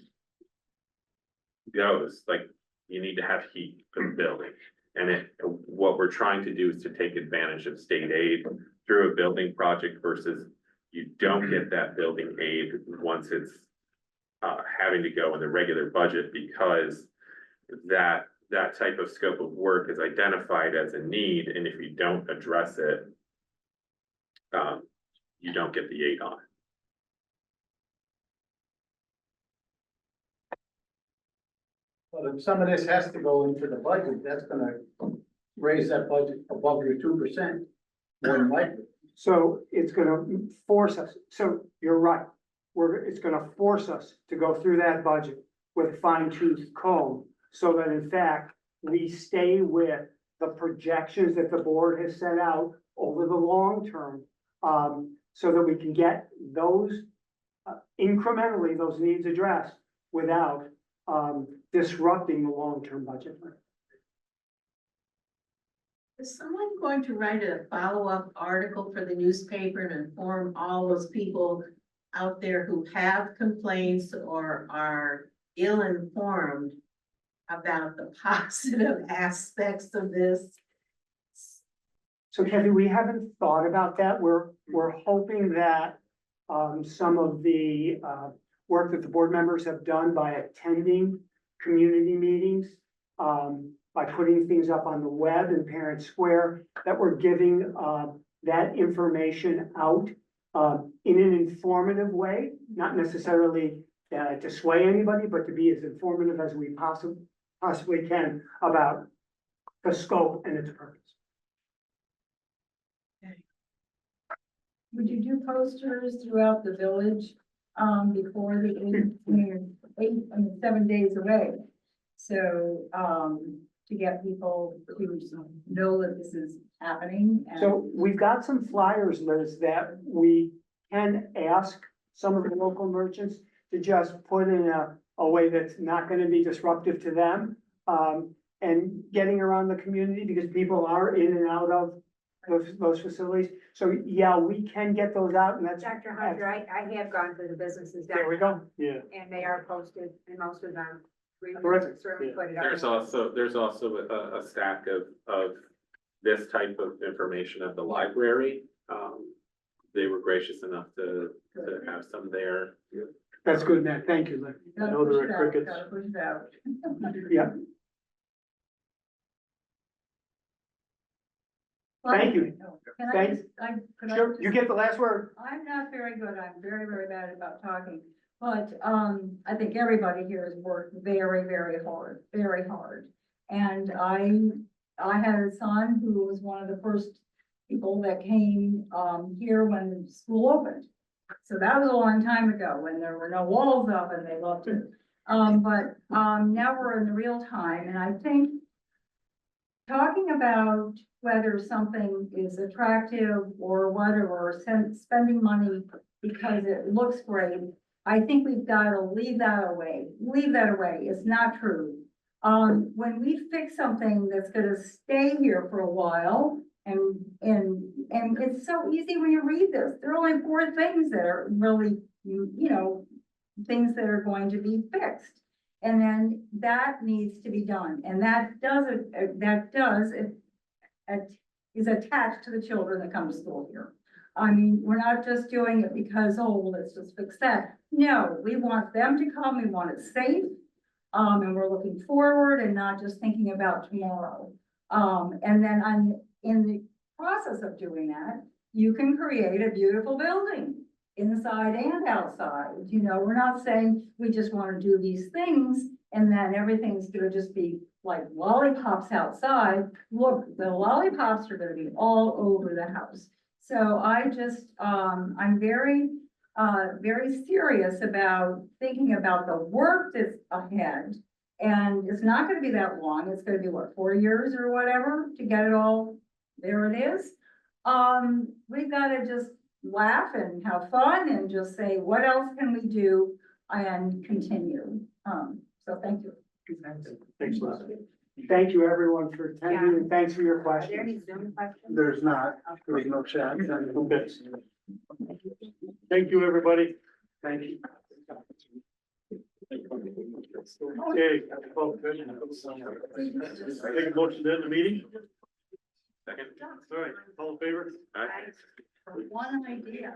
goes, like you need to have heat for the building. And what we're trying to do is to take advantage of state aid through a building project versus you don't get that building aid once it's having to go in the regular budget, because that type of scope of work is identified as a need, and if you don't address it, you don't get the aid on it. But if some of this has to go into the budget, that's gonna raise that budget above your 2%, more than likely. So it's gonna force us, so you're right, it's gonna force us to go through that budget with a fine tooth comb, so that in fact, we stay with the projections that the board has set out over the long term. So that we can get those incrementally, those needs addressed without disrupting the long-term budget. Is someone going to write a follow-up article for the newspaper and inform all those people out there who have complaints or are ill-informed about the positive aspects of this? So Kathy, we haven't thought about that. We're hoping that some of the work that the board members have done by attending community meetings, by putting things up on the web and Parent Square, that we're giving that information out in an informative way, not necessarily to sway anybody, but to be as informative as we possibly can about the scope and its purpose. Would you do posters throughout the village, before the 7 days away? So, to get people to know that this is happening. And So we've got some flyers, Liz, that we can ask some of the local merchants to just put in a way that's not gonna be disruptive to them. And getting around the community, because people are in and out of those facilities. So yeah, we can get those out, and that's. Dr. Hunter, I have gone to the businesses down. There we go. Yeah. And they are posted, and most of them. We Terrific. certainly put it up. There's also a stack of this type of information at the library. They were gracious enough to have some there. That's good, Matt. Thank you, Lynn. I know there are crickets. Gotta push it out. Yeah, thank you. Can I Thanks. just, could I Sure, just- you get the last word. I'm not very good. I'm very, very bad about talking. But, I think everybody here has worked very, very hard, very hard. And I had a son who was one of the first people that came, here when school opened. So that was a long time ago when there were no walls up and they loved it. But now we're in the real time, and I think talking about whether something is attractive or whatever, spending money because it looks great, I think we've got to leave that away. Leave that away. It's not true. When we fix something that's gonna stay here for a while, and it's so easy when you read this. There are only 4 things that are really, things that are going to be fixed. And then that needs to be done. And that is attached to the children that come to school here. I mean, we're not just doing it because, let's just fix that. No, we want them to come, we want it safe. And we're looking forward and not just thinking about tomorrow. And then in the process of doing that, you can create a beautiful building. inside and outside. You know, we're not saying we just want to do these things and then everything's gonna just be like lollipops outside. Look, the lollipops are gonna be all over the house. So I just, I'm very, very serious about thinking about the work that's ahead. And it's not gonna be that long. It's gonna be what, 4 years or whatever to get it all, there it is. We've gotta just laugh and have fun and just say, what else can we do and continue? So thank you. Thanks, Leslie. Thank you, everyone, for attending, and thanks for your Are there any questions. Zoom questions? There's not, there's no chat. Okay. Thank you, everybody. Thank you. Okay. Make a motion to end the meeting. Second. All right, all in favor? Aye. One idea.